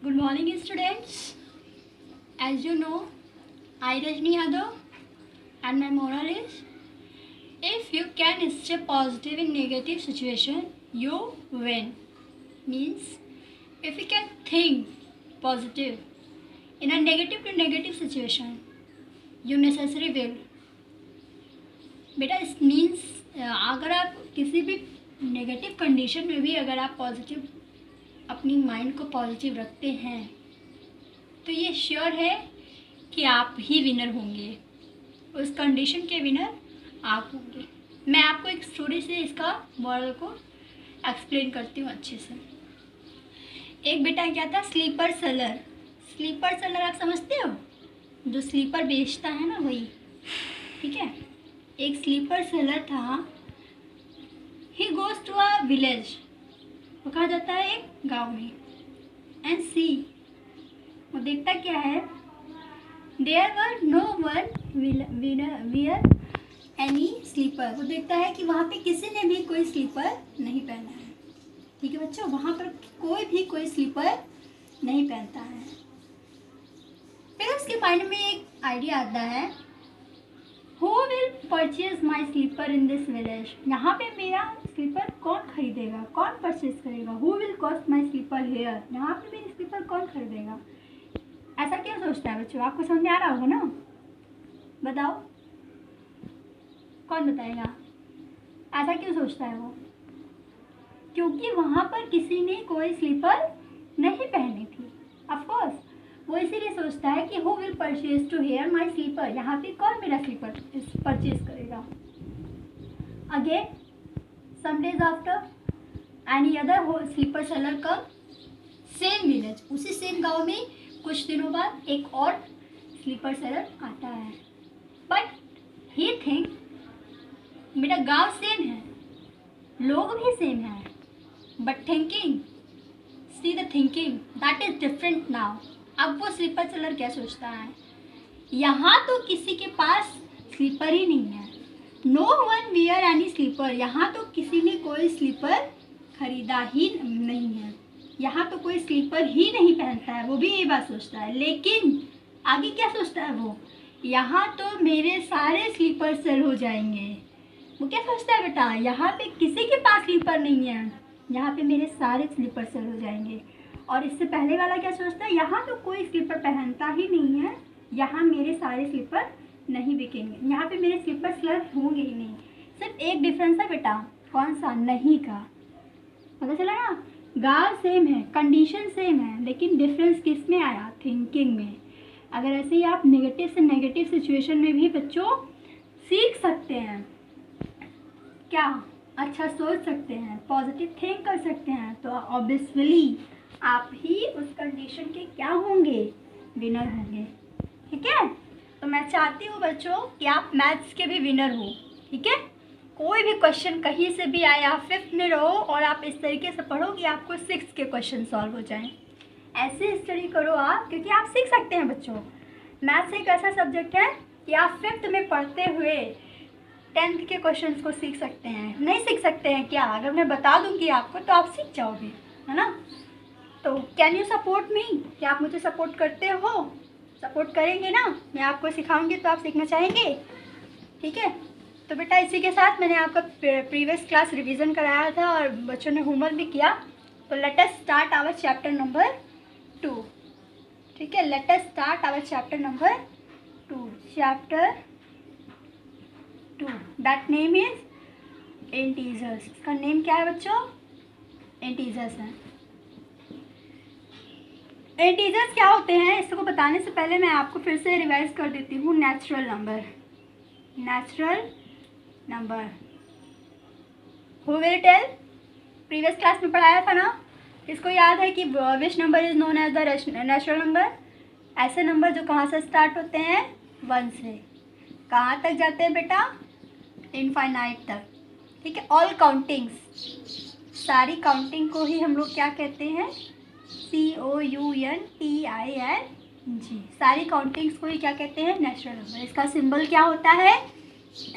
Good morning, students. As you know, I Rajni Yadav, and my moral is: if you can stay positive in negative situation, you win. Means, if you can think positive in a negative to negative situation, you necessarily will. बेटा इस means अगर आप किसी भी negative condition में भी अगर आप पॉजिटिव अपनी माइंड को पॉजिटिव रखते हैं तो ये श्योर है कि आप ही विनर होंगे, उस कंडीशन के विनर आप होंगे। मैं आपको एक स्टोरी से इसका मॉरल को एक्सप्लेन करती हूँ अच्छे से। एक बेटा क्या था, स्लीपर सेलर। स्लीपर सेलर आप समझते हो, जो स्लीपर बेचता है ना, वही, ठीक है। एक स्लीपर सेलर था। He goes to a village, वो कहा जाता है एक गांव में, एंड सी, वो देखता क्या है, there were no one wear any slipper. वो देखता है कि वहाँ पे किसी ने भी कोई स्लीपर नहीं पहना है, ठीक है बच्चों, वहाँ पर कोई भी कोई स्लीपर नहीं पहनता है। फिर उसके माइंड में एक आइडिया आता है, Who will purchase my sleeper in this village? यहाँ पे मेरा स्लीपर कौन खरीदेगा, कौन परचेज करेगा? Who will cost my sleeper here? यहाँ पे मेरी स्लीपर कौन खरीदेगा? ऐसा क्यों सोचता है बच्चों? आपको समझ में आ रहा होगा ना? बताओ, कौन बताएगा? ऐसा क्यों सोचता है वो? क्योंकि वहाँ पर किसी ने कोई स्लीपर नहीं पहनी थी। ऑफ कोर्स वो इसीलिए सोचता है कि who will purchase to here my slipper, यहाँ पे कौन मेरा स्लीपर परचेज करेगा। Again some days after any other slipper seller come same village, उसी सेम गांव में कुछ दिनों बाद एक और स्लीपर सेलर आता है। बट ही थिंक मेरा गांव सेम है, लोग भी सेम है, but thinking, see the thinking that is different now. अब वो स्लीपर सेलर क्या सोचता है, यहाँ तो किसी के पास स्लीपर ही नहीं है, no one wear any slipper, यहाँ तो किसी ने कोई स्लीपर खरीदा ही नहीं है, यहाँ तो कोई स्लीपर ही नहीं पहनता है, वो भी ये बात सोचता है। लेकिन आगे क्या सोचता है वो, यहाँ तो मेरे सारे स्लीपर सेल हो जाएंगे। वो क्या सोचता है बेटा, यहाँ पे किसी के पास स्लीपर नहीं है, यहाँ पे मेरे सारे स्लीपर सेल हो जाएंगे। और इससे पहले वाला क्या सोचता है, यहाँ तो कोई स्लीपर पहनता ही नहीं है, यहाँ मेरे सारे स्लीपर नहीं बिकेंगे, यहाँ पे मेरे स्लीपर सेल होंगे ही नहीं। सिर्फ एक डिफरेंस है बेटा, कौन सा, नहीं का। पता चला ना, गाँव सेम है, कंडीशन सेम है, लेकिन डिफरेंस किस में आया, थिंकिंग में। अगर ऐसे ही आप नेगेटिव से नेगेटिव सिचुएशन में भी बच्चों सीख सकते हैं, क्या अच्छा सोच सकते हैं, पॉजिटिव थिंक कर सकते हैं, तो ऑब्वियसली आप ही उस कंडीशन के क्या होंगे, विनर होंगे, ठीक है। तो मैं चाहती हूँ बच्चों कि आप मैथ्स के भी विनर हो, ठीक है। कोई भी क्वेश्चन कहीं से भी आए, आप 5th में रहो और आप इस तरीके से पढ़ो कि आपको 6th के क्वेश्चन सॉल्व हो जाएं। ऐसे स्टडी करो आप, क्योंकि आप सीख सकते हैं बच्चों। मैथ्स एक ऐसा सब्जेक्ट है कि आप 5th में पढ़ते हुए 10th के क्वेश्चन को सीख सकते हैं। नहीं सीख सकते हैं क्या? अगर मैं बता दूँगी आपको तो आप सीख जाओगे, है ना। तो कैन यू सपोर्ट मी, क्या आप मुझे सपोर्ट करते हो? सपोर्ट करेंगे ना, मैं आपको सिखाऊंगी तो आप सीखना चाहेंगे, ठीक है। तो बेटा इसी के साथ मैंने आपका प्रीवियस क्लास रिवीजन कराया था और बच्चों ने होमवर्क भी किया। तो let us start our chapter number 2, ठीक है। Let us start our chapter number 2, chapter 2, that name is integers. इसका नेम क्या है बच्चों? इंटीजर्स है। इंटीजर्स क्या होते हैं, इसको बताने से पहले मैं आपको फिर से रिवाइज कर देती हूँ। Natural number, natural number, who will tell, previous class में पढ़ाया था ना, इसको याद है कि which number is known as the natural number? ऐसे नंबर जो कहाँ से स्टार्ट होते हैं, 1 से कहाँ तक जाते हैं बेटा, इनफाइनाइट तक, ठीक है। ऑल काउंटिंग्स, सारी काउंटिंग को ही हम लोग क्या कहते हैं, COUNTING, सारी काउंटिंग्स को ही क्या कहते हैं, नेचुरल नंबर। इसका सिंबल क्या होता है,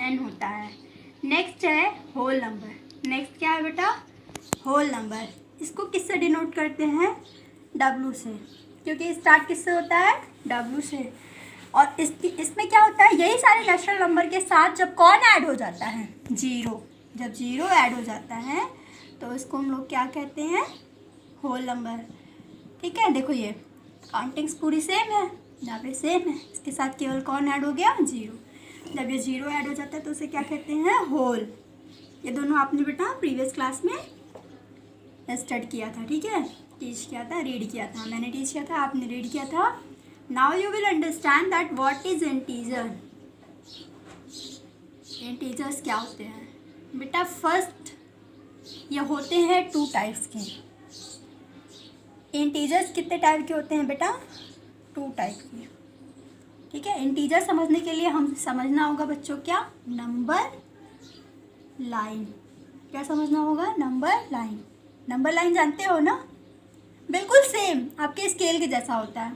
N होता है। नेक्स्ट है होल नंबर। नेक्स्ट क्या है बेटा, होल नंबर। इसको किससे डिनोट करते हैं, W से, क्योंकि स्टार्ट किससे होता है? W से। और इसमें क्या होता है, यही सारे नेचुरल नंबर के साथ जब कौन ऐड हो जाता है? जीरो। जब जीरो ऐड हो जाता है तो इसको हम लोग क्या कहते हैं? Whole number. ठीक है, देखो ये काउंटिंग्स पूरी सेम है, यहाँ पे सेम है, इसके साथ केवल कौन ऐड हो गया? जीरो। जब ये जीरो ऐड हो जाता है तो उसे क्या कहते हैं? होल। ये दोनों आपने बेटा प्रीवियस क्लास में स्टडी किया था, ठीक है, टीच किया था, रीड किया था। मैंने टीच किया था, आपने रीड किया था। Now you will understand that what is integer. Integers क्या होते हैं बेटा? फर्स्ट ये होते हैं 2 टाइप्स के। इंटीजर्स कितने टाइप के होते हैं बेटा? 2 टाइप के। ठीक है, इंटीजर समझने के लिए हम समझना होगा बच्चों क्या? Number line. क्या समझना होगा? Number line. नंबर लाइन जानते हो ना? बिल्कुल सेम आपके स्केल के जैसा होता है।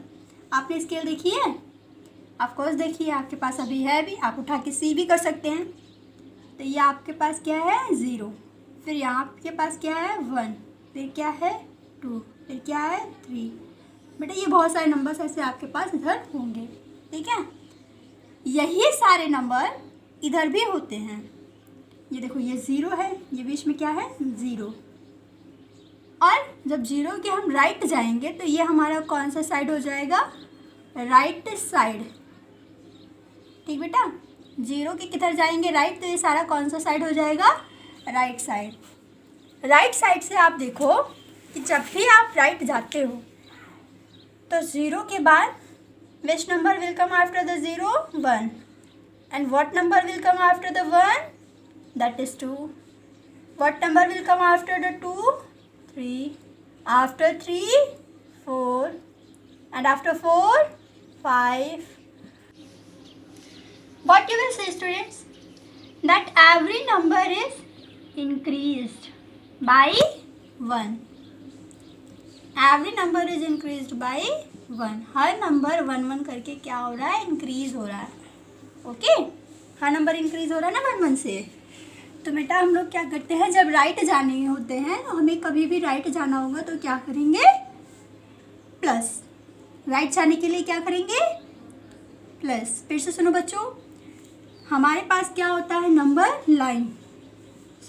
आपने स्केल देखी है? ऑफ कोर्स देखी है, आपके पास अभी है भी, आप उठा के सी भी कर सकते हैं। तो ये आपके पास क्या है? 0। फिर यहाँ आपके पास क्या है? 1। फिर क्या है? 2। फिर क्या है? 3। बेटा ये बहुत सारे नंबर्स ऐसे आपके पास इधर होंगे, ठीक है। यही सारे नंबर इधर भी होते हैं। ये देखो ये 0 है, ये बीच में क्या है? 0। और जब 0 के हम राइट जाएंगे तो ये हमारा कौन सा साइड हो जाएगा? Right side. ठीक बेटा, 0 के किधर जाएंगे? राइट, तो ये सारा कौन सा साइड हो जाएगा? Right side. राइट साइड से आप देखो कि जब भी आप राइट जाते हो तो 0 के बाद which number will come after the 0? 1. And what number will come after the 1? That is 2. What number will come after the 2? 3. After 3, 4. And after 4, 5. What you will say, students? That every number is increased by 1. Every number is increased by 1. Her number 1 1 करके क्या हो रहा है? Increase हो रहा है। Okay, हर number increase हो रहा है ना 1 1 से। तो बेटा हम लोग क्या करते हैं, जब राइट जाने होते हैं, हमें कभी भी राइट जाना होगा तो क्या करेंगे? प्लस। राइट जाने के लिए क्या करेंगे? प्लस। फिर से सुनो बच्चों, हमारे पास क्या होता है? Number line.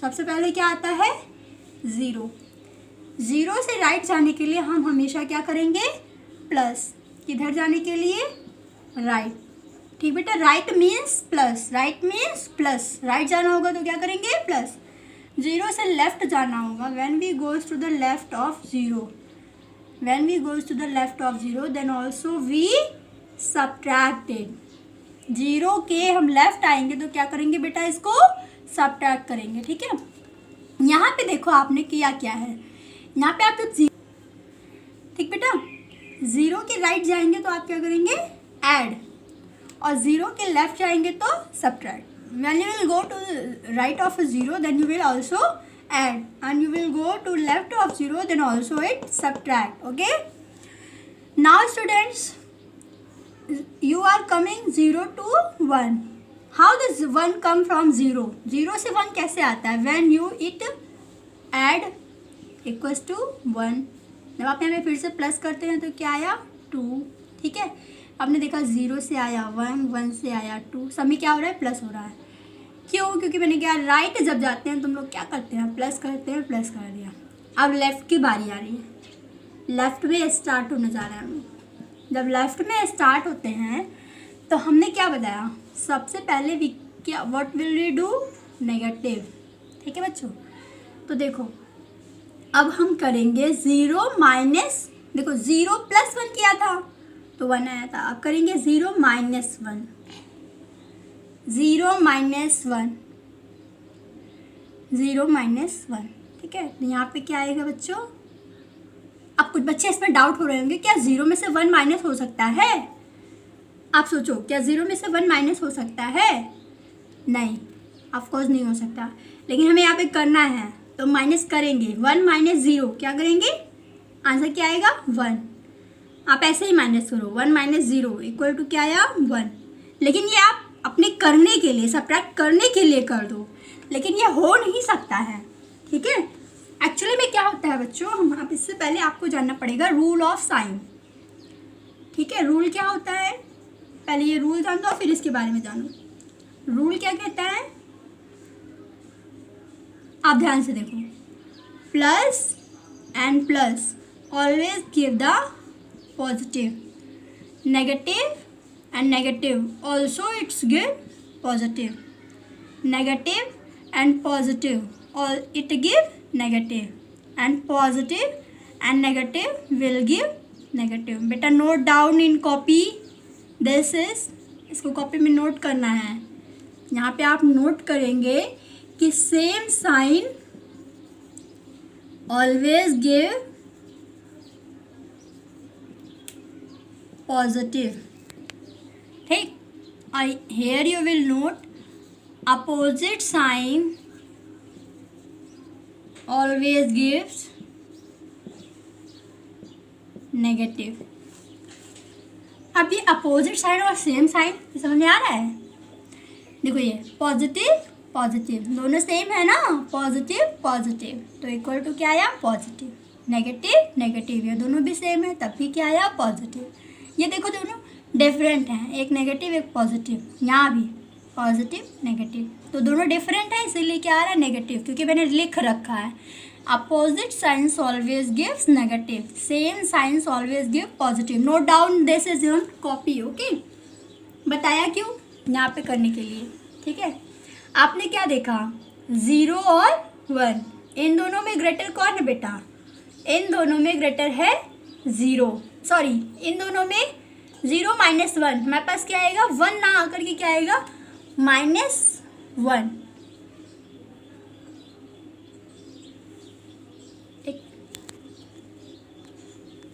सबसे पहले क्या आता है? 0। 0 से राइट जाने के लिए हम हमेशा क्या करेंगे? प्लस। किधर जाने के लिए? राइट। ठीक बेटा, right means plus. Right means plus. Right जाना होगा तो क्या करेंगे? प्लस। 0 से लेफ्ट जाना होगा। When we goes to the left of 0, when we goes to the left of 0 then also we subtracted. 0 के हम लेफ्ट आएंगे तो क्या करेंगे बेटा? इसको सब्ट्रैक्ट करेंगे। ठीक है, यहाँ पे देखो आपने किया क्या है। यहाँ पे आप जब ठीक बेटा 0 के राइट जाएंगे तो आप क्या करेंगे? ऐड। और 0 के लेफ्ट जाएंगे तो subtract. When you will go to right of 0 then you will also add, and you will go to left of 0 then also it subtract. Okay, now students you are coming 0 to 1. How does 1 come from 0? 0 से 1 कैसे आता है? When you it add equals to 1. जब आप यहाँ पे फिर से प्लस करते हैं तो क्या आया? 2. ठीक है, आपने देखा 0 से आया 1, 1 से आया 2, सब में क्या हो रहा है? प्लस हो रहा है। क्यों? क्योंकि मैंने क्या, राइट जब जाते हैं तुम लोग क्या करते हैं? प्लस करते हैं, प्लस कर दिया। अब लेफ्ट की बारी आ रही है। लेफ्ट में स्टार्ट होने जा रहा है हम लोग। जब लेफ्ट में स्टार्ट होते हैं तो हमने क्या बताया? सबसे पहले वी क्या, what will we do? Negative. ठीक है बच्चों, तो देखो अब हम करेंगे 0 माइनस, देखो 0 प्लस 1 किया था तो 1 आया था। अब करेंगे 0 माइनस 1, 0 माइनस 1, 0 माइनस 1। ठीक है, तो यहाँ पे क्या आएगा बच्चों? अब कुछ बच्चे इसमें डाउट हो रहे होंगे, क्या 0 में से 1 माइनस हो सकता है? आप सोचो, क्या 0 में से 1 माइनस हो सकता है? नहीं, ऑफ कोर्स नहीं हो सकता। लेकिन हमें यहाँ पे करना है तो माइनस करेंगे। 1 माइनस 0 क्या करेंगे? आंसर क्या आएगा? 1। आप ऐसे ही माइनस करो, 1 माइनस 0 इक्वल टू क्या आया? 1। लेकिन ये आप अपने करने के लिए, सब्ट्रैक्ट करने के लिए कर दो, लेकिन ये हो नहीं सकता है। ठीक है, एक्चुअली में क्या होता है बच्चों, हम आप इससे पहले आपको जानना पड़ेगा रूल ऑफ साइन। ठीक है, रूल क्या होता है, पहले ये रूल जान दो फिर इसके बारे में जानो। रूल क्या कहता है, आप ध्यान से देखो, plus and plus always give the positive, negative and negative also it's give positive, negative and positive all it give negative, and positive and negative will give negative। बेटा note down in copy, this is, इसको copy में note करना है। यहाँ पे आप note करेंगे कि same sign always give positive. ठीक, here you will note opposite sign always gives negative। अब ये अपोजिट साइन और सेम साइन समझ में आ रहा है? देखो ये पॉजिटिव पॉजिटिव दोनों सेम है ना, पॉजिटिव पॉजिटिव तो इक्वल टू क्या आया पॉजिटिव, नेगेटिव नेगेटिव ये दोनों भी सेम है तब भी क्या आया पॉजिटिव। ये देखो दोनों डिफरेंट हैं, एक नेगेटिव एक पॉजिटिव, यहाँ भी पॉजिटिव नेगेटिव तो दोनों डिफरेंट है इसीलिए क्या आ रहा है नेगेटिव, क्योंकि मैंने लिख रखा है opposite signs always gives negative, same science always give positive. Note down this is your copy. Okay, बताया क्यों, यहाँ पे करने के लिए। ठीक है, आपने क्या देखा, 0 और 1, इन दोनों में ग्रेटर कौन है बेटा, इन दोनों में ग्रेटर है 0, सॉरी इन दोनों में 0 माइनस 1, हमारे पास क्या आएगा 1 ना आकर के क्या आएगा -1। ठीक,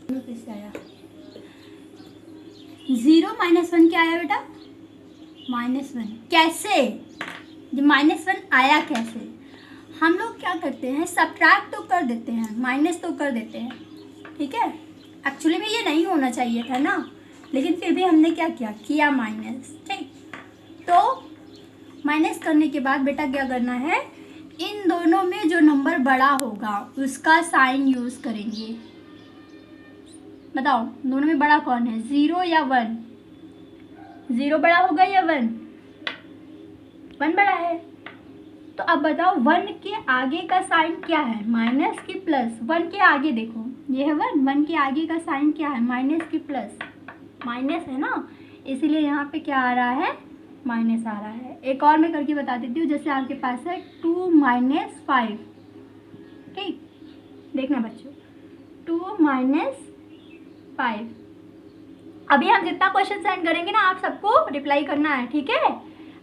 किससे आया 0 माइनस 1 क्या आया बेटा -1। कैसे, ये -1 आया कैसे, हम लोग क्या करते हैं सब्ट्रैक्ट तो कर देते हैं, माइनस तो कर देते हैं। ठीक है, एक्चुअली में ये नहीं होना चाहिए था ना, लेकिन फिर भी हमने क्या किया माइनस। ठीक, तो माइनस करने के बाद बेटा क्या करना है, इन दोनों में जो नंबर बड़ा होगा उसका साइन यूज़ करेंगे। बताओ दोनों में बड़ा कौन है, 0 या 1? 0 बड़ा होगा या 1? 1 बड़ा है। तो अब बताओ 1 के आगे का साइन क्या है, माइनस की प्लस। 1 के आगे देखो ये है 1 के आगे का साइन क्या है, माइनस की प्लस, माइनस है ना, इसीलिए यहाँ पे क्या आ रहा है माइनस आ रहा है। एक और मैं करके बता देती हूँ, जैसे आपके पास है 2 - 5। ठीक, देखना बच्चों 2 - 5। अभी हम जितना क्वेश्चन सेंड करेंगे ना आप सबको रिप्लाई करना है। ठीक है,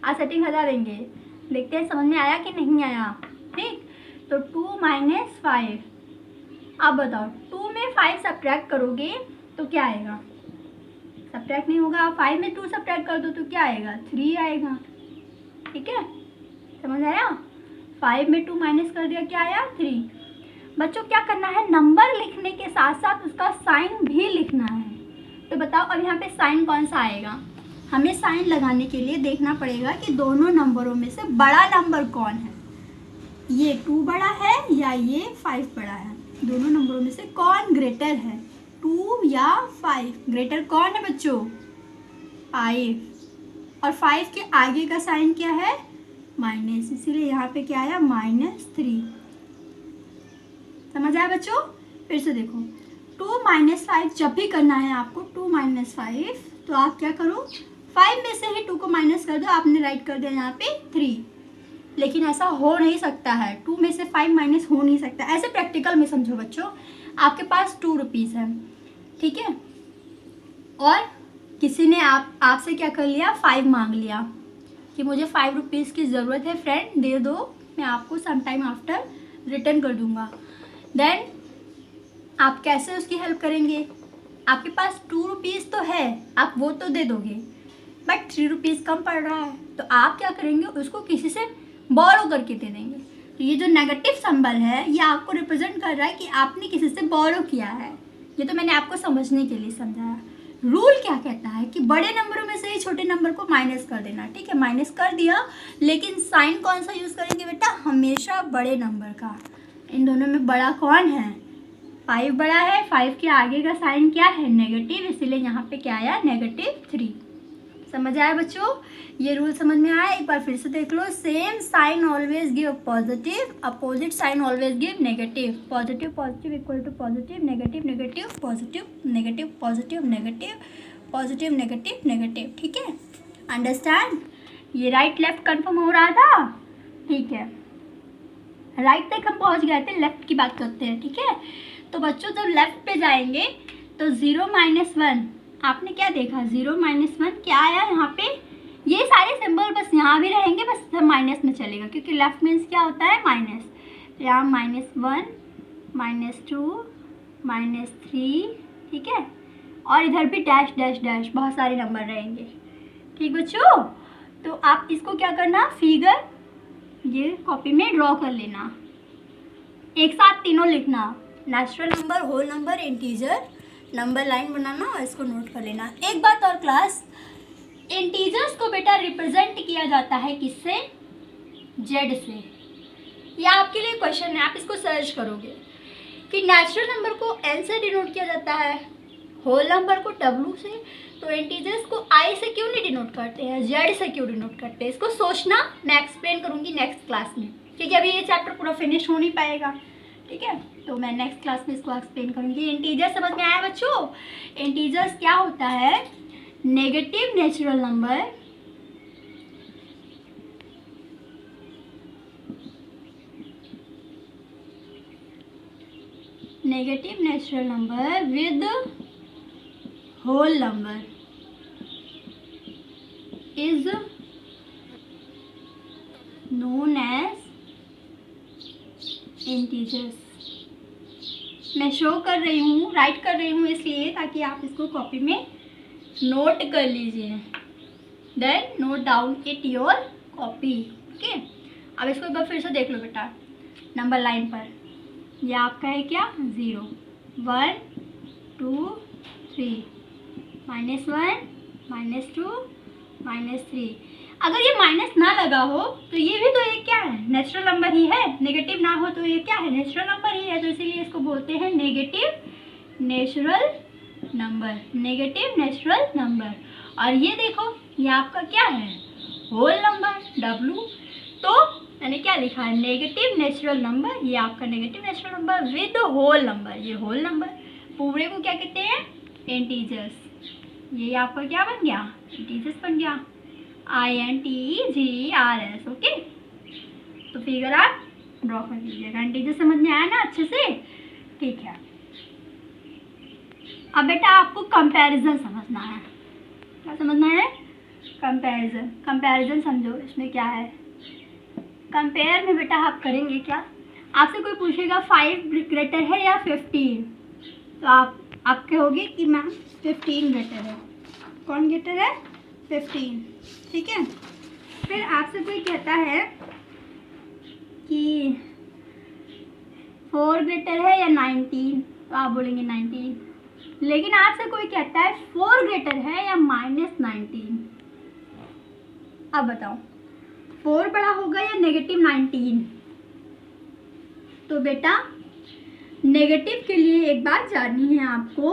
आज सेटिंग हटा देंगे, देखते हैं समझ में आया कि नहीं आया। ठीक, तो 2 - 5। अब बताओ 2 में 5 सब्ट्रैक्ट करोगे तो क्या आएगा, सब्ट्रैक्ट नहीं होगा, 5 में 2 सब्ट्रैक्ट कर दो तो क्या आएगा 3 आएगा। ठीक है, समझ आया, 5 में 2 माइनस कर दिया क्या आया 3। बच्चों क्या करना है, नंबर लिखने के साथ साथ उसका साइन भी लिखना है। तो बताओ अब यहाँ पे साइन कौन सा आएगा, हमें साइन लगाने के लिए देखना पड़ेगा कि दोनों नंबरों में से बड़ा नंबर कौन है, ये 2 बड़ा है या ये 5 बड़ा है, दोनों नंबरों में से कौन ग्रेटर है, 2 या 5। ग्रेटर कौन है बच्चों 5, और 5 के आगे का साइन क्या है माइनस, इसीलिए यहाँ पे क्या आया -3। समझ आया बच्चों, फिर से देखो 2 - 5 जब भी करना है आपको 2 - 5 तो आप क्या करो 5 में से ही 2 को माइनस कर दो, आपने राइट कर दिया यहाँ पे 3। लेकिन ऐसा हो नहीं सकता है, 2 में से 5 माइनस हो नहीं सकता, ऐसे प्रैक्टिकल में समझो बच्चों। आपके पास 2 रुपीज़ है, ठीक है, और किसी ने आपसे क्या कर लिया 5 मांग लिया कि मुझे 5 रुपीज़ की ज़रूरत है फ्रेंड, दे दो, मैं आपको सम टाइम आफ्टर रिटर्न कर दूँगा। देन आप कैसे उसकी हेल्प करेंगे, आपके पास 2 रुपीज़ तो है, आप वो तो दे दोगे, बट 3 रुपीज़ कम पड़ रहा है, तो आप क्या करेंगे उसको किसी से बोरो करके दे देंगे। तो ये जो नेगेटिव सिंबल है ये आपको रिप्रेजेंट कर रहा है कि आपने किसी से बोरो किया है। ये तो मैंने आपको समझने के लिए समझाया। रूल क्या कहता है कि बड़े नंबरों में से ही छोटे नंबर को माइनस कर देना। ठीक है, माइनस कर दिया, लेकिन साइन कौन सा यूज़ करेंगे बेटा, हमेशा बड़े नंबर का। इन दोनों में बड़ा कौन है? 5 बड़ा है। 5 के आगे का साइन क्या है? नेगेटिव, इसीलिए यहाँ पे क्या आया? -3। समझ आया बच्चों? ये रूल समझ में आया? एक बार फिर से देख लो। Same sign always give positive, opposite sign always give negative. Positive positive equal to positive, negative negative, positive negative, positive negative, positive negative negative. ठीक है, अंडरस्टैंड? ये राइट लेफ्ट कन्फर्म हो रहा था? ठीक है, राइट तक हम पहुंच गए थे, लेफ्ट की बात करते हैं। ठीक है, तो बच्चों जब लेफ्ट पे जाएंगे तो 0 - 1 आपने क्या देखा? 0 - 1 क्या आया यहाँ पे? ये सारे सिंबल बस यहाँ भी रहेंगे, बस सब माइनस में चलेगा, क्योंकि लेफ्ट मीन्स क्या होता है? माइनस। तो यहाँ -1 -2 -3, ठीक है, और इधर भी डैश डैश डैश बहुत सारे नंबर रहेंगे। ठीक बच्चों, तो आप इसको क्या करना? फिगर ये कॉपी में ड्रॉ कर लेना, एक साथ तीनों लिखना, natural number, whole number, integer, number line बनाना और इसको नोट कर लेना। एक बात और क्लास, इंटीजर्स को बेटा रिप्रेजेंट किया जाता है किससे? जेड से। यह आपके लिए क्वेश्चन है, आप इसको सर्च करोगे कि नेचुरल नंबर को एन से डिनोट किया जाता है, होल नंबर को डब्ल्यू से, तो इंटीजर्स को आई से क्यों नहीं डिनोट करते हैं? जेड से क्यों डिनोट करते हैं? इसको सोचना, मैं एक्सप्लेन करूँगी नेक्स्ट क्लास में, क्योंकि अभी ये चैप्टर पूरा फिनिश हो नहीं पाएगा। ठीक है, तो मैं नेक्स्ट क्लास में इसको एक्सप्लेन करूँगी। इंटीजर समझ में आया बच्चों? इंटीजर्स क्या होता है? Negative natural number, negative natural number with whole number is known as integers. मैं शो कर रही हूँ, राइट कर रही हूँ इसलिए ताकि आप इसको कॉपी में नोट कर लीजिए। Then note down it your copy. Okay, अब इसको एक बार फिर से देख लो बेटा, नंबर लाइन पर ये आपका है क्या? 0 1 2 3 -1 -2 -3। अगर ये माइनस ना लगा हो तो ये भी तो एक क्या है? नेचुरल नंबर ही है। नेगेटिव ना हो तो ये क्या है? नेचुरल नंबर ही है। तो इसीलिए इसको बोलते हैं negative natural number, negative natural number. और ये देखो, ये आपका क्या है? Whole number, W. तो मैंने क्या लिखा है? नेगेटिव नेचुरल नंबर, ये आपका negative natural number with whole number, ये होल नंबर। पूरे को क्या कहते हैं? इंटीजर्स। ये आपका क्या बन गया? इंटीजर्स बन गया, INTEGRS। ओके, तो फिगर आप ड्रॉ कर लीजिएगा। इंटीजर समझ में आया ना अच्छे से? ठीक है, अब बेटा आपको कंपैरिजन समझना है। क्या समझना है? कंपैरिजन। कंपैरिजन समझो, इसमें क्या है? कंपेयर में बेटा आप करेंगे क्या? आपसे कोई पूछेगा 5 ग्रेटर है या 15, तो आप कहोगे कि मैम 15 ग्रेटर है। कौन ग्रेटर है? 15। ठीक है, फिर आपसे कोई कहता है कि 4 ग्रेटर है या 19, तो आप बोलेंगे 19। लेकिन आपसे कोई कहता है 4 ग्रेटर है या -19, अब बताओ 4 बड़ा होगा या -19? तो बेटा नेगेटिव के लिए एक बात जाननी है आपको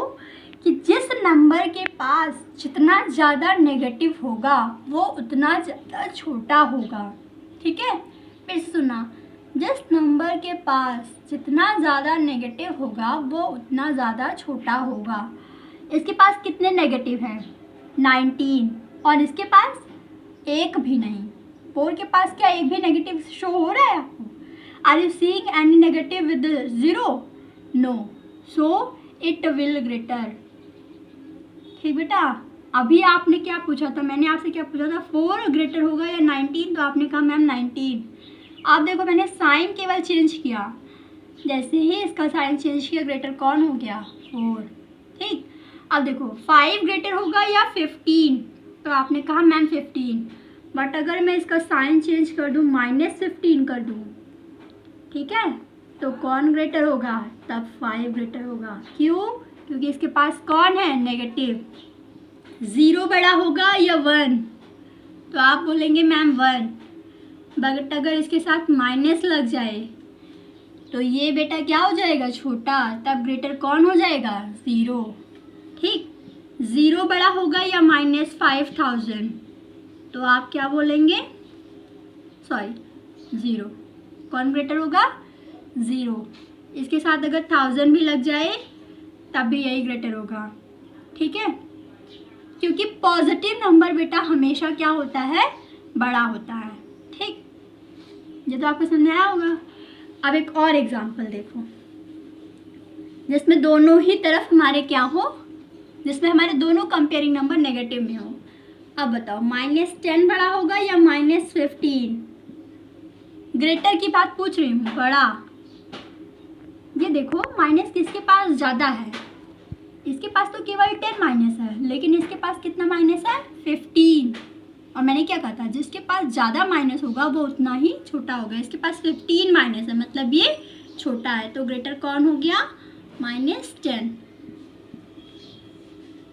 कि जिस नंबर के पास जितना ज़्यादा नेगेटिव होगा वो उतना ज़्यादा छोटा होगा। ठीक है, फिर सुना, जिस नंबर के पास जितना ज़्यादा नेगेटिव होगा वो उतना ज़्यादा छोटा होगा। इसके पास कितने नेगेटिव हैं? 19, और इसके पास एक भी नहीं। 4 के पास क्या एक भी नेगेटिव शो हो रहा है आपको? Are you seeing any negative with 0? No, so it will greater. ठीक बेटा, अभी आपने क्या पूछा था? मैंने आपसे क्या पूछा था? 4 ग्रेटर होगा या 19, तो आपने कहा मैम 19। आप देखो मैंने साइन केवल चेंज किया, जैसे ही इसका साइन चेंज किया ग्रेटर कौन हो गया? 4। ठीक, अब देखो 5 ग्रेटर होगा या 15, तो आपने कहा मैम 15। बट अगर मैं इसका साइन चेंज कर दूँ, -15 कर दूँ, ठीक है, तो कौन ग्रेटर होगा? तब 5 ग्रेटर होगा। क्यों? क्योंकि इसके पास कौन है? नेगेटिव। 0 बड़ा होगा या 1, तो आप बोलेंगे मैम 1। बट अगर इसके साथ माइनस लग जाए तो ये बेटा क्या हो जाएगा, छोटा, तब ग्रेटर कौन हो जाएगा, 0। ठीक, 0 बड़ा होगा या -5000, तो आप क्या बोलेंगे, सॉरी 0, कौन ग्रेटर होगा, 0। इसके साथ अगर 1000 भी लग जाए तब भी यही ग्रेटर होगा। ठीक है, क्योंकि पॉजिटिव नंबर बेटा हमेशा क्या होता है, बड़ा होता है। ठीक, ये तो आपको समझ में आया होगा। अब एक और एग्जांपल देखो, जिसमें दोनों ही तरफ हमारे क्या हो, जिसमें हमारे दोनों कंपेयरिंग नंबर नेगेटिव में हो। अब बताओ, -10 बड़ा होगा या -15? ग्रेटर की बात पूछ रही हूँ, बड़ा। ये देखो, माइनस किसके पास ज़्यादा है, इसके पास तो केवल 10 माइनस है, लेकिन इसके पास कितना माइनस है, 15। और मैंने क्या कहा था, जिसके पास ज़्यादा माइनस होगा वो उतना ही छोटा होगा। इसके पास 15 माइनस है, मतलब ये छोटा है, तो ग्रेटर कौन हो गया, -10।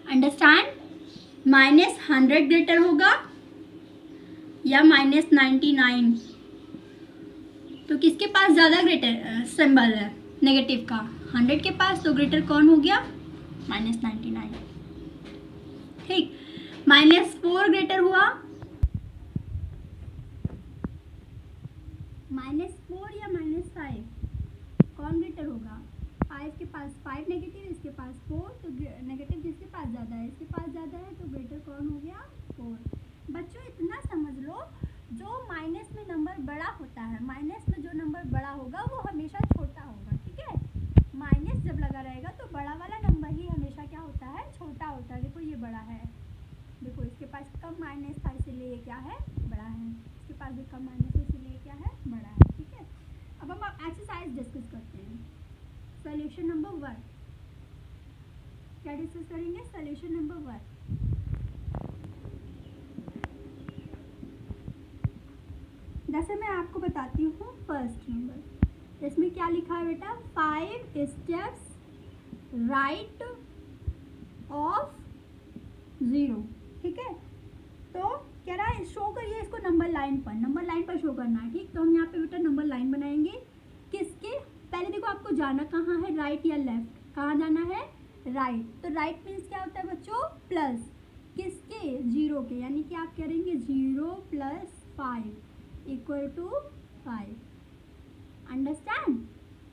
अंडरस्टैंड? -100 ग्रेटर होगा या -99? तो किसके पास ज़्यादा ग्रेटर सिंबल है नेगेटिव का, 100 के पास, तो ग्रेटर कौन हो गया, -99। ठीक, -4 ग्रेटर हुआ, -4 या -5, कौन ग्रेटर होगा, 5 के पास 5 नेगेटिव, इसके पास 4, तो नेगेटिव जिसके पास ज़्यादा है, इसके पास ज़्यादा है, तो ग्रेटर कौन हो गया, 4। बच्चों इतना समझ लो, जो माइनस में नंबर बड़ा होता है, माइनस में जो नंबर बड़ा होगा वो हमेशा छोटा होगा। ठीक है, माइनस जब लगा रहेगा तो बड़ा वाला नंबर ही हमेशा क्या होता है, छोटा होता है। देखो ये बड़ा है, देखो इसके पास कम माइनस था इसीलिए क्या है, बड़ा है, इसके पास भी कम माइनस है इसीलिए क्या है, बड़ा है। ठीक है, अब हम एक्सरसाइज डिस्कस करते हैं। सॉल्यूशन नंबर 1 क्या डिस्कस करेंगे, सॉल्यूशन नंबर 1। जैसे मैं आपको बताती हूँ फर्स्ट नंबर, इसमें क्या लिखा है बेटा, 5 स्टेप्स राइट ऑफ 0। ठीक है, तो कह रहा है शो करिए इसको नंबर लाइन पर शो करना है। ठीक, तो हम यहाँ पे बेटा नंबर लाइन बनाएंगे, किसके, पहले देखो आपको जाना कहाँ है, राइट या लेफ्ट, कहाँ जाना है, राइट। तो राइट मीन्स क्या होता है बच्चों, प्लस, किसके, 0 के, यानी कि आप करेंगे 0 + 5 = 5। अंडरस्टैंड?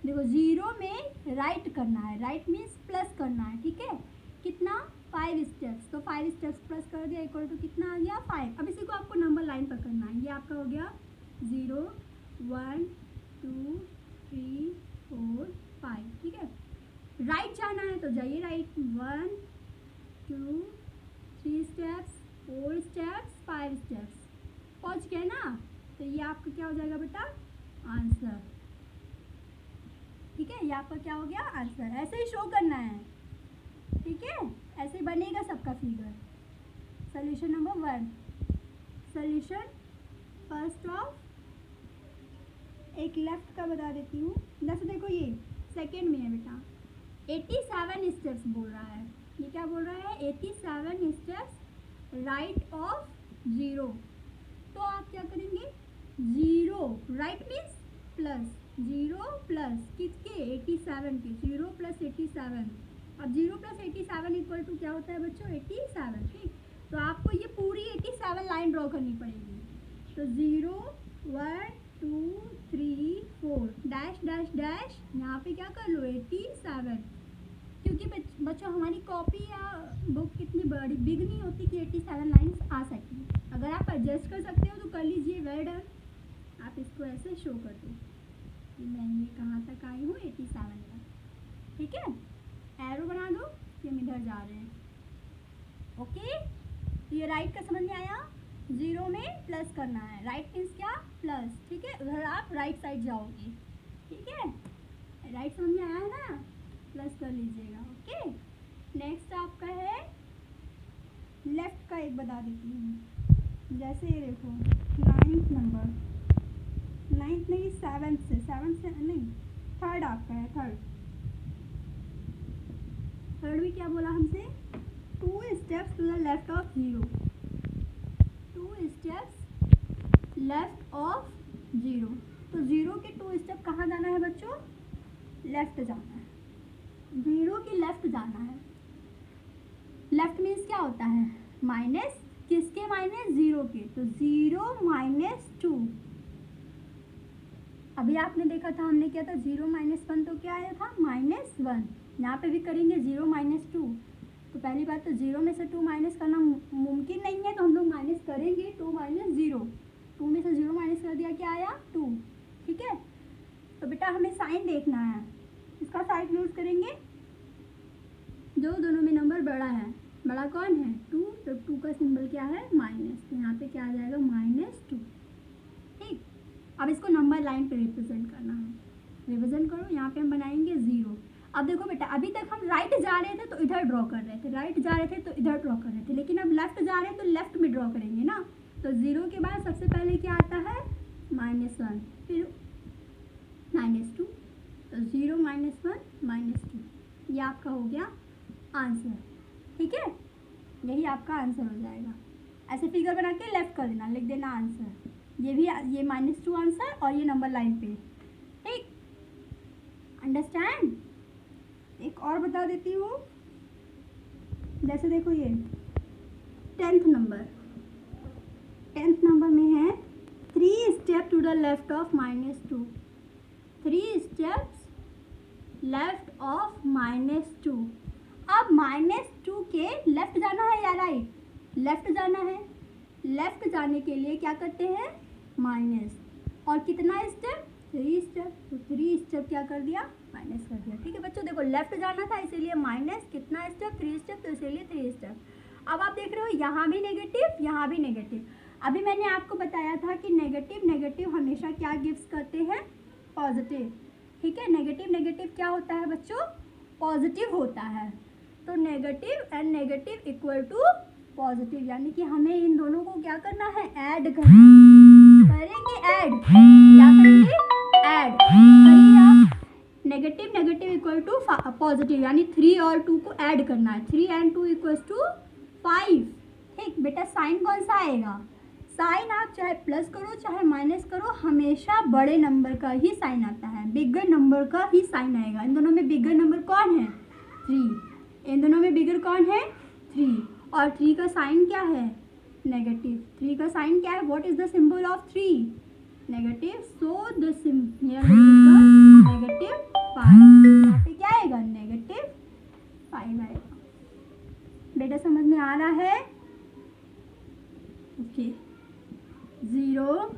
देखो 0 में राइट करना है, राइट मीन्स प्लस करना है। ठीक है, कितना, 5 स्टेप्स, तो 5 स्टेप्स प्लस कर दिया, = कितना आ गया, 5। अब इसी को आपको नंबर लाइन पर करना है, ये आपका हो गया 0 1 2 3 4 5। ठीक है, राइट जाना है तो जाइए राइट, 1 2 3 स्टेप्स, 4 स्टेप्स, 5 स्टेप्स, पहुँच गए ना, तो ये आपका क्या हो जाएगा बेटा, आंसर। ठीक है, ये आपका क्या हो गया, आंसर। ऐसे ही शो करना है। ठीक है, ऐसे बनेगा सबका figure. Solution number 1, solution first of, एक लेफ्ट का बता देती हूँ। जैसे देखो ये सेकंड में है बेटा, 87 स्टेप्स बोल रहा है, ये क्या बोल रहा है, 87 स्टेप्स राइट ऑफ 0। तो आप क्या करेंगे, 0 राइट मीन्स प्लस, 0 प्लस किसके, 87 के, 0 + 87। अब 0 + 87 = क्या होता है बच्चों, 87। ठीक, तो आपको ये पूरी 87 लाइन ड्रॉ करनी पड़ेगी। तो 0 1 2 3 4 डैश डैश डैश, यहाँ पे क्या कर लो, 87। क्योंकि बच्चों हमारी कॉपी या बुक कितनी बड़ी बिग नहीं होती कि 87 लाइन्स आ सकें। अगर आप एडजस्ट कर सकते हो तो कर लीजिए, वेल डन। आप इसको ऐसे शो कर दो कि मैं ये कहाँ तक आई हूँ, 87 तक। ठीक है, एरो बना दो कि हम इधर जा रहे हैं। ओके, तो ये राइट का समझ में आया, 0 में प्लस करना है, राइट मीन्स क्या, प्लस। ठीक है, उधर आप राइट साइड जाओगे। ठीक है, राइट समझ में आया है ना, प्लस कर लीजिएगा। ओके, नेक्स्ट आपका है लेफ्ट का, एक बता देती हूँ। जैसे ये देखो 9th नंबर, 9th नहीं 7th से नहीं, थर्ड आपका है, थर्ड भी क्या बोला हमसे, 2 steps to the left of 0, 2 steps left of 0। तो 0 के 2 स्टेप कहाँ जाना है बच्चों, लेफ्ट मीन्स क्या होता है, माइनस किसके, माइनस 0 के, तो 0 माइनस 2। अभी आपने देखा था हमने क्या था, 0 माइनस 1 तो क्या आया था, -1। यहाँ पे भी करेंगे 0 माइनस 2। तो पहली बात तो 0 में से 2 माइनस करना मुमकिन नहीं है, तो हम लोग माइनस करेंगे 2 माइनस 0। 2 में से 0 माइनस कर दिया, क्या आया 2। ठीक है, तो बेटा हमें साइन देखना है, इसका साइन यूज़ करेंगे जो दोनों में नंबर बड़ा है। बड़ा कौन है, 2, तो 2 का सिंबल क्या है, माइनस, तो यहाँ पे क्या आ जाएगा, -2। ठीक, अब इसको नंबर लाइन पे रिप्रेजेंट करना है, रिप्रेजेंट करो। यहाँ पे हम बनाएंगे 0। अब देखो बेटा, अभी तक हम राइट जा रहे थे तो इधर ड्रॉ कर रहे थे, राइट जा रहे थे तो इधर ड्रॉ कर रहे थे, लेकिन अब लेफ्ट जा रहे हैं तो लेफ्ट में ड्रॉ करेंगे ना। तो 0 के बाद सबसे पहले क्या आता है, -1, फिर -2, तो 0 माइनस 1 -2, ये आपका हो गया आंसर। ठीक है, यही आपका आंसर हो जाएगा। ऐसे फिगर बना के लेफ्ट कर देना, लिख देना आंसर। ये भी, ये -2 आंसर और ये नंबर लाइन पे। ठीक, अंडरस्टैंड। एक और बता देती हूँ, जैसे देखो ये 10th नंबर, 10th नंबर में है 3 step to the left of -2, 3 steps left of -2। अब -2 के लेफ्ट जाना है या राइट, लेफ्ट जाना है। लेफ्ट जाने के लिए क्या करते हैं, माइनस, और कितना स्टेप, 3 स्टेप, तो 3 स्टेप क्या कर दिया, माइनस कर दिया। ठीक है बच्चों, देखो लेफ्ट जाना था इसीलिए माइनस, कितना स्टेप, 3 स्टेप, तो इसीलिए 3 स्टेप। अब आप देख रहे हो यहाँ भी नेगेटिव, यहाँ भी नेगेटिव। अभी मैंने आपको बताया था कि नेगेटिव हमेशा क्या गिव्स करते हैं, पॉजिटिव। ठीक है, नेगेटिव क्या होता है बच्चों, पॉजिटिव होता है। तो negative and negative equal to positive, यानी कि हमें इन दोनों को क्या करना है, ऐड करना, करेंगे ऐड, क्या करेंगे, ऐड करिए आप। नेगेटिव इक्वल टू पॉजिटिव, यानी 3 और 2 को ऐड करना है, 3 एंड 2 इक्वल्स टू 5। ठीक बेटा, साइन कौन सा आएगा, साइन आप चाहे प्लस करो चाहे माइनस करो, हमेशा बड़े नंबर का ही साइन आता है, बिगर नंबर का ही साइन आएगा। इन दोनों में बिगर नंबर कौन है, 3, इन दोनों में बिगर कौन है, 3, और 3 का साइन क्या है, नेगेटिव। 3 का साइन क्या है, what is the symbol of 3, negative, so the negative 5, यहाँ पे क्या आएगा, -5 आएगा। बेटा समझ में आ रहा है, ओके। 0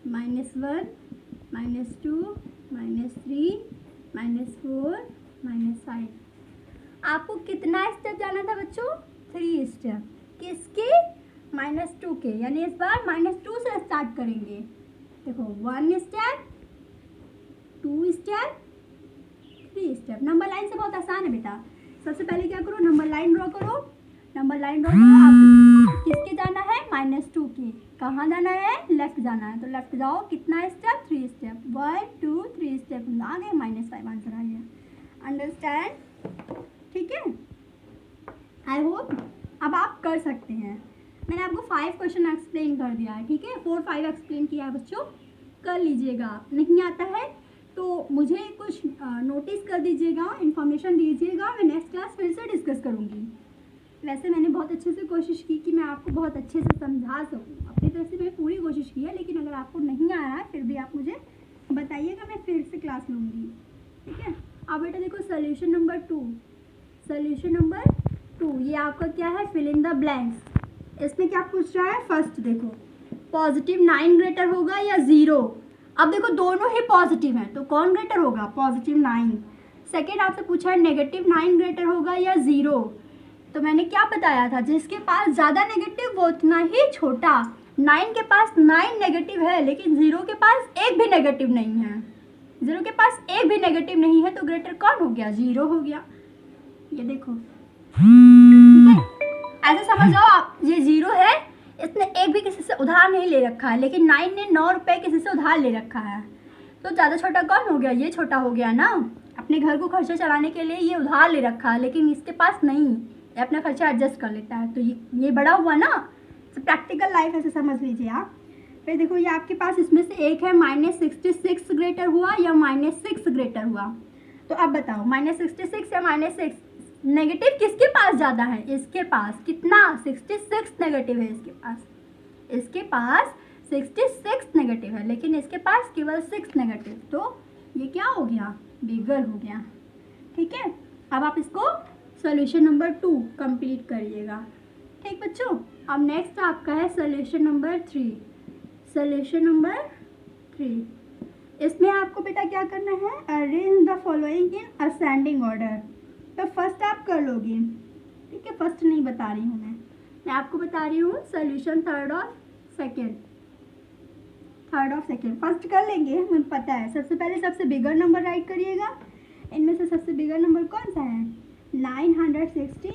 -1 -2 -3 -4 -5। आपको कितना स्टेप जाना था बच्चों, 3 स्टेप, किसके, -2 के, यानी इस बार -2 से स्टार्ट करेंगे। देखो 1 step, 2 step, 3 step. Number line से बहुत आसान है बेटा। सबसे पहले क्या करो, नंबर लाइन ड्रॉ करो, नंबर लाइन ड्रॉ करो। आप किसके जाना है, -2 के, कहाँ जाना है, लेफ्ट जाना है, तो लेफ्ट जाओ, कितना स्टेप, 3 स्टेप, 1 2 3 स्टेप, आ गए -5 आंसर आ गया। अंडरस्टैंड, ठीक है, आई होप अब आप कर सकते हैं। मैंने आपको 5 क्वेश्चन एक्सप्लेन कर दिया है, ठीक है, 4 5 एक्सप्लेन किया है बच्चों, कर लीजिएगा। नहीं आता है तो मुझे कुछ नोटिस कर दीजिएगा, इन्फॉर्मेशन दीजिएगा, मैं नेक्स्ट क्लास फिर से डिस्कस करूँगी। वैसे मैंने बहुत अच्छे से कोशिश की कि मैं आपको बहुत अच्छे से समझा सकूँ, अपनी तरफ से मैंने पूरी कोशिश की है, लेकिन अगर आपको नहीं आ रहा है फिर भी आप मुझे बताइएगा, मैं फिर से क्लास लूँगी। ठीक है, अब बेटा देखो सोल्यूशन नंबर 2, सोल्यूशन नंबर 2, ये आपका क्या है, फिल इन द ब्लैंक्स। इसमें क्या पूछ रहा है, फर्स्ट देखो +9 ग्रेटर होगा या 0। अब देखो दोनों ही पॉजिटिव हैं, तो कौन ग्रेटर होगा, +9। सेकेंड आपसे पूछा है -9 ग्रेटर होगा या 0। तो मैंने क्या बताया था, जिसके पास ज़्यादा नेगेटिव वो उतना ही छोटा। 9 के पास 9 नेगेटिव है, लेकिन 0 के पास एक भी नेगेटिव नहीं है, 0 के पास एक भी नेगेटिव नहीं है, तो ग्रेटर कौन हो गया, 0 हो गया। ये देखो, ठीक है, ऐसे समझ जाओ आप, ये 0 है, इसने एक भी किसी से उधार नहीं ले रखा है, लेकिन 9 ने 9 रुपये किसी से उधार ले रखा है, तो ज़्यादा छोटा कौन हो गया, ये छोटा हो गया ना। अपने घर को खर्चा चलाने के लिए ये उधार ले रखा है, लेकिन इसके पास नहीं, ये अपना खर्चा एडजस्ट कर लेता है, तो ये बड़ा हुआ ना। तो प्रैक्टिकल लाइफ ऐसे समझ लीजिए आप। फिर देखो ये आपके पास इसमें से एक है -66 ग्रेटर हुआ या -6 ग्रेटर हुआ। तो अब बताओ -66 या -6 नेगेटिव किसके पास ज़्यादा है, इसके पास। कितना, 66 नेगेटिव है इसके पास। इसके पास 66 नेगेटिव है, लेकिन इसके पास केवल 6 नेगेटिव। तो ये क्या हो गया, बिगर हो गया। ठीक है, अब आप इसको सॉल्यूशन नंबर 2 कंप्लीट करिएगा। ठीक बच्चों, अब नेक्स्ट आपका है सॉल्यूशन नंबर 3। सॉल्यूशन नंबर 3, इसमें आपको बेटा क्या करना है, arrange the following in ascending order. तो फर्स्ट आप कर लोगे, ठीक है, फर्स्ट नहीं बता रही हूँ मैं आपको बता रही हूँ सॉल्यूशन थर्ड और सेकंड। फर्स्ट कर लेंगे, मुझे पता है। सबसे पहले सबसे बिगर नंबर राइट करिएगा। इनमें से सबसे बिगर नंबर कौन सा है, 963।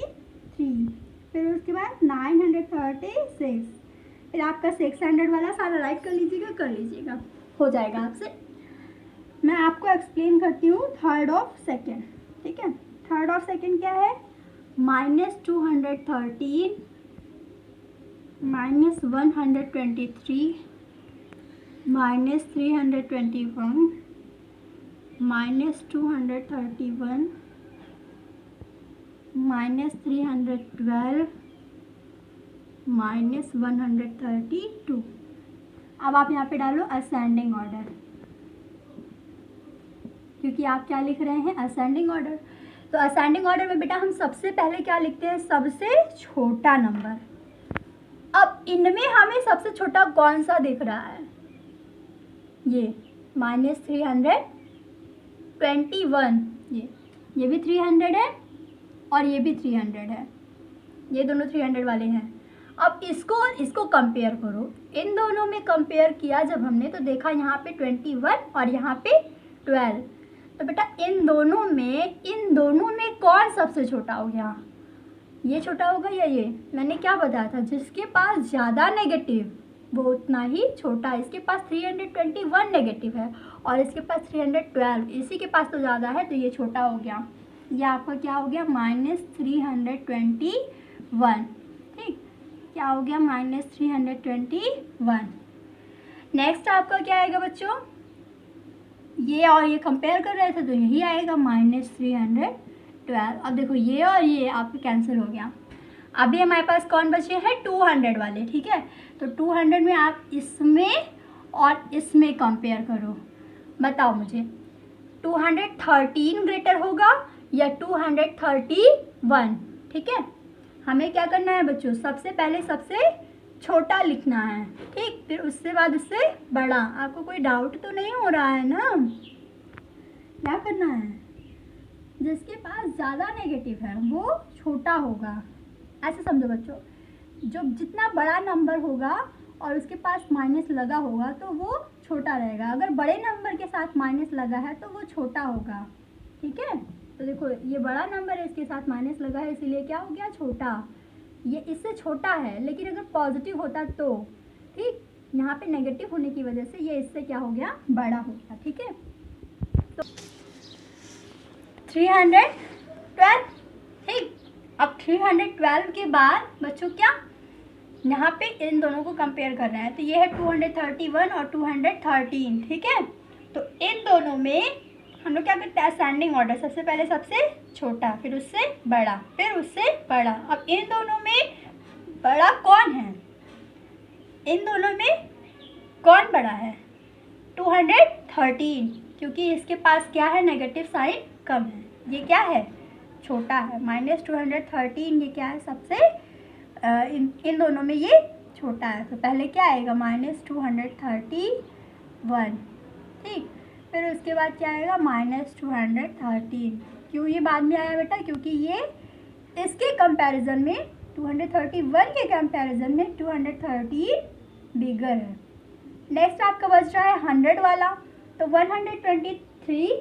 फिर उसके बाद 936, फिर आपका 600 वाला सारा राइट कर लीजिएगा, हो जाएगा आपसे। मैं आपको एक्सप्लेन करती हूँ थर्ड और सेकंड। ठीक है, थर्ड और सेकंड क्या है, -213, -123, -321, -231, -312, -132। अब आप यहाँ पे डालो असेंडिंग ऑर्डर, क्योंकि आप क्या लिख रहे हैं, असेंडिंग ऑर्डर। तो असेंडिंग ऑर्डर में बेटा हम सबसे पहले क्या लिखते हैं, सबसे छोटा नंबर। अब इनमें हमें सबसे छोटा कौन सा दिख रहा है, ये -321, ये भी 300 है और ये भी 300 है, ये दोनों 300 वाले हैं। अब इसको कंपेयर करो, इन दोनों में कंपेयर किया जब हमने, तो देखा यहाँ पे 21 और यहाँ पे 12। तो बेटा इन दोनों में कौन सबसे छोटा हो गया, ये छोटा होगा या ये। मैंने क्या बताया था, जिसके पास ज़्यादा नेगेटिव वो उतना ही छोटा। इसके पास 321 नेगेटिव है और इसके पास 312, इसी के पास तो ज़्यादा है, तो ये छोटा हो गया। ये आपका क्या हो गया, -321। ठीक, क्या हो गया, -321। नेक्स्ट आपका क्या आएगा बच्चों, ये और ये कंपेयर कर रहे थे तो यही आएगा -312। अब देखो ये और ये आपके कैंसिल हो गया। अभी हमारे पास कौन बचे हैं, 200 वाले। ठीक है, तो 200 में आप इसमें और इसमें कंपेयर करो, बताओ मुझे 213 ग्रेटर होगा या 231। ठीक है, हमें क्या करना है बच्चों, सबसे पहले सबसे छोटा लिखना है। ठीक, फिर उससे बाद उससे बड़ा। आपको कोई डाउट तो नहीं हो रहा है ना, क्या करना है, जिसके पास ज़्यादा नेगेटिव है वो छोटा होगा, ऐसे समझो बच्चों। जो जितना बड़ा नंबर होगा और उसके पास माइनस लगा होगा तो वो छोटा रहेगा। अगर बड़े नंबर के साथ माइनस लगा है तो वो छोटा होगा। ठीक है, तो देखो ये बड़ा नंबर है, इसके साथ माइनस लगा है, इसीलिए क्या हो गया, छोटा। ये इससे छोटा है, लेकिन अगर पॉजिटिव होता तो, ठीक, यहाँ पे नेगेटिव होने की वजह से ये इससे क्या हो गया, बड़ा हो गया। ठीक है, तो 312। ठीक, अब 312 के बाद बच्चों क्या, यहाँ पे इन दोनों को कंपेयर कर रहे हैं, तो ये है 231 और 213। ठीक है, तो इन दोनों में हम लोग क्या करते हैं, असेंडिंग ऑर्डर, सबसे पहले सबसे छोटा, फिर उससे बड़ा, फिर उससे बड़ा। अब इन दोनों में बड़ा कौन है, इन दोनों में कौन बड़ा है, 213, क्योंकि इसके पास क्या है, नेगेटिव साइन कम है। ये क्या है, छोटा है, -213। ये क्या है, सबसे इन दोनों में ये छोटा है। तो पहले क्या आएगा, -231। ठीक, फिर उसके बाद क्या आएगा, -213। क्यों ये बाद में आया बेटा, क्योंकि ये इसके कंपैरिजन में 231 के कंपैरिजन में 213 बिगर है। नेक्स्ट आपका बच रहा है 100 वाला, तो 123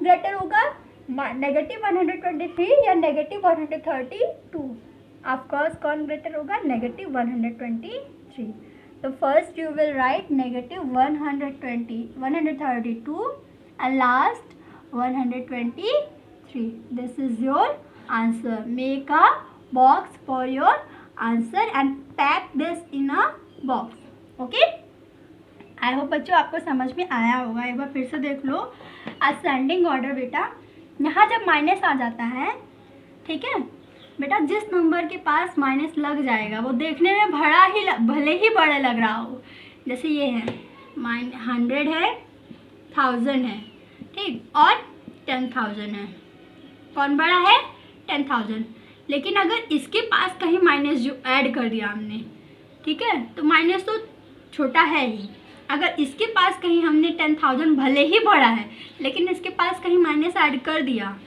ग्रेटर होगा -123 या -132। ऑफकोर्स कौन ग्रेटर होगा, -123। तो first you will write -132 and last 123. This is your answer. Make a box for your answer and pack this in a box. Okay? I hope बच्चों आपको समझ में आया होगा। एक बार फिर से देख लो। असेंडिंग ऑर्डर बेटा, यहाँ जब माइनस आ जाता है ठीक है बेटा, जिस नंबर के पास माइनस लग जाएगा वो देखने में भले ही बड़ा लग रहा हो, जैसे ये है 100 है, 1000 है, ठीक, और 10,000 है। कौन बड़ा है? 10,000। लेकिन अगर इसके पास कहीं माइनस जो ऐड कर दिया हमने, ठीक है, तो माइनस तो छोटा है ही। अगर इसके पास कहीं हमने 10,000 भले ही बड़ा है लेकिन इसके पास कहीं माइनस ऐड कर दिया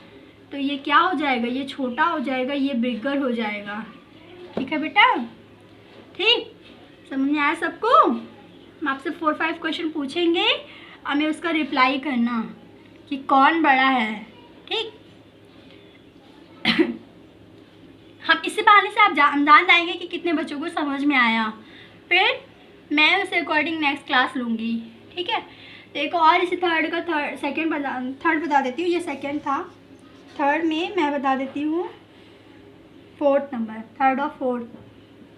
तो ये क्या हो जाएगा? ये छोटा हो जाएगा, ये बिगर हो जाएगा। ठीक है बेटा, ठीक, समझ में आया सबको? हम आपसे 4-5 क्वेश्चन पूछेंगे, हमें उसका रिप्लाई करना कि कौन बड़ा है, ठीक। हम इसी बहाने से आप जान जाएंगे कि कितने बच्चों को समझ में आया। फिर मैं उस अकॉर्डिंग नेक्स्ट क्लास लूँगी, ठीक है। तो एक और इसी थर्ड बता देती हूँ। ये सेकंड था, थर्ड में मैं बता देती हूँ फोर्थ नंबर, थर्ड और फोर्थ,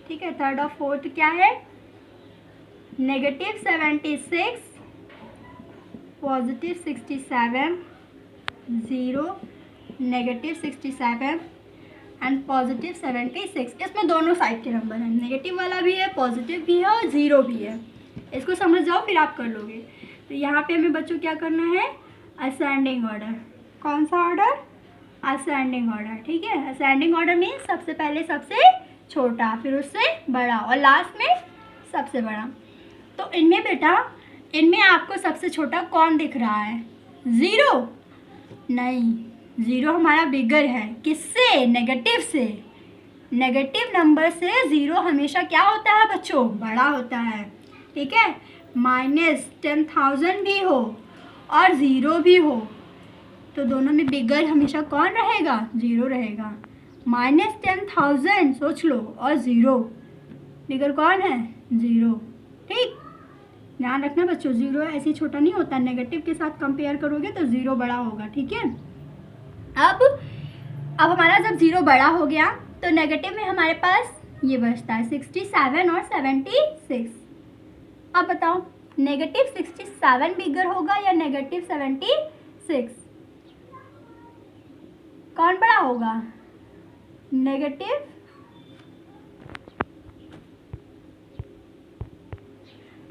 ठीक है। थर्ड और फोर्थ क्या है? -76, +67, 0, -67 एंड +76। इसमें दोनों साइड के नंबर हैं, नेगेटिव वाला भी है, पॉजिटिव भी है और ज़ीरो भी है। इसको समझ जाओ फिर आप कर लोगे। तो यहाँ पे हमें बच्चों क्या करना है? Ascending order. कौन सा ऑर्डर? असेंडिंग ऑर्डर, ठीक है। असेंडिंग ऑर्डर मीन्स सबसे पहले सबसे छोटा, फिर उससे बड़ा और लास्ट में सबसे बड़ा। तो इनमें बेटा, इनमें आपको सबसे छोटा कौन दिख रहा है? ज़ीरो? नहीं, ज़ीरो हमारा बिगर है। किससे? नेगेटिव से। नेगेटिव नंबर से ज़ीरो हमेशा क्या होता है बच्चों? बड़ा होता है, ठीक है। -10,000 भी हो और ज़ीरो भी हो तो दोनों में बिगर हमेशा कौन रहेगा? ज़ीरो रहेगा। -10,000 सोच लो और ज़ीरो, बिगर कौन है? ज़ीरो, ठीक। ध्यान रखना बच्चों, ज़ीरो ऐसे छोटा नहीं होता, नेगेटिव के साथ कंपेयर करोगे तो ज़ीरो बड़ा होगा, ठीक है। अब हमारा जब ज़ीरो बड़ा हो गया तो नेगेटिव में हमारे पास ये बचता है 67 और 76। अब बताओ, -67 बिगर होगा या -76? कौन बड़ा होगा? नेगेटिव।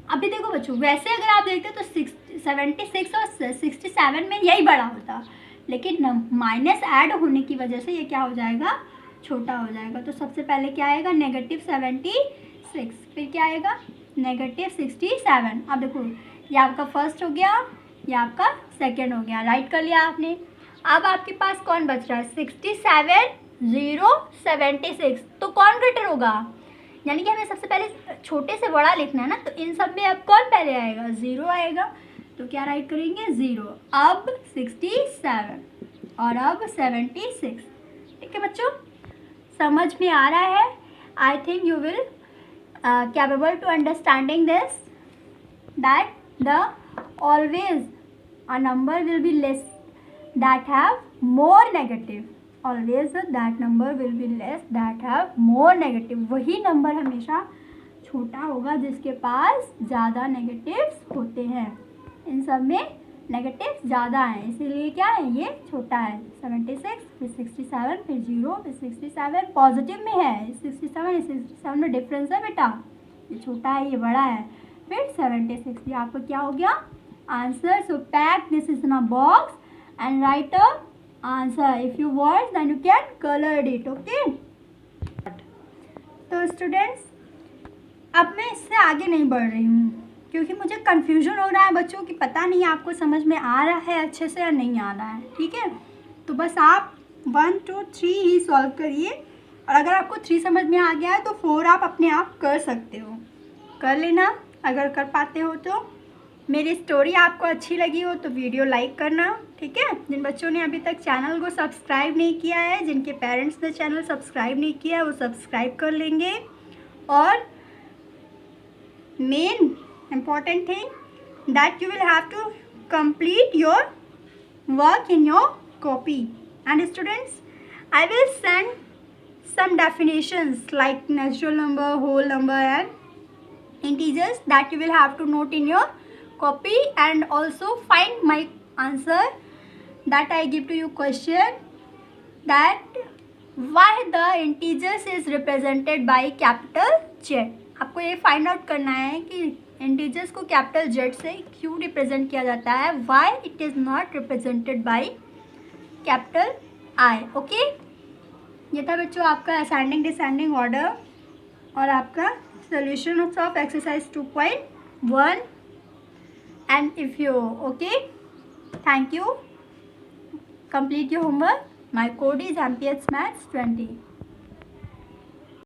अभी देखो बच्चों, वैसे अगर आप देखते तो 76 और 67 में यही बड़ा होता, लेकिन माइनस ऐड होने की वजह से ये क्या हो जाएगा? छोटा हो जाएगा। तो सबसे पहले क्या आएगा? -76, फिर क्या आएगा? -67। अब देखो, ये आपका फर्स्ट हो गया, ये आपका सेकंड हो गया, राइट कर लिया आपने। अब आपके पास कौन बच रहा है? 67, 0, 76। तो कौन ग्रेटर होगा? यानी कि हमें सबसे पहले छोटे से बड़ा लिखना है ना, तो इन सब में अब कौन पहले आएगा? ज़ीरो आएगा। तो क्या राइट करेंगे? ज़ीरो। अब 67 और अब 76, ठीक है बच्चों, समझ में आ रहा है? I think you will capable to understanding this, that the always a number will be less that have more negative, always that number will be less that have more negative। वही नंबर हमेशा छोटा होगा जिसके पास ज़्यादा negatives होते हैं। इन सब में नेगेटिव ज़्यादा हैं, इसीलिए क्या है? ये छोटा है। 76, फिर 67, फिर 0, फिर 67। पॉजिटिव में है 67, 67 में डिफरेंस है बेटा, ये छोटा है ये बड़ा है। फिर 76, ये आपका क्या हो गया? Answer. So pack this is in a box and write a answer. If you want then you can color it, okay? तो स्टूडेंट्स, अब मैं इससे आगे नहीं बढ़ रही हूँ क्योंकि मुझे कन्फ्यूजन हो रहा है बच्चों कि पता नहीं आपको समझ में आ रहा है अच्छे से या नहीं आ रहा है, ठीक है। तो बस आप 1, 2, 3 ही सॉल्व करिए, और अगर आपको 3 समझ में आ गया है तो 4 आप अपने आप कर सकते हो, कर लेना अगर कर पाते हो तो। मेरी स्टोरी आपको अच्छी लगी हो तो वीडियो लाइक करना, ठीक है। जिन बच्चों ने अभी तक चैनल को सब्सक्राइब नहीं किया है, जिनके पेरेंट्स ने चैनल सब्सक्राइब नहीं किया है, वो सब्सक्राइब कर लेंगे। और main important thing that you will have to complete your work in your copy. And students, I will send some definitions like natural number, whole number and integers that you will have to note in your copy, and also find my answer that I give to you question, that why the integers is represented by capital Z. आपको ये find out करना है कि integers को capital Z से क्यों represent किया जाता है, why it is not represented by capital I. Okay, ये था बच्चों आपका असेंडिंग डिसेंडिंग ऑर्डर और आपका solution of exercise 2.1। And if you okay, thank you, complete your homework. My code is MPH Maths 20.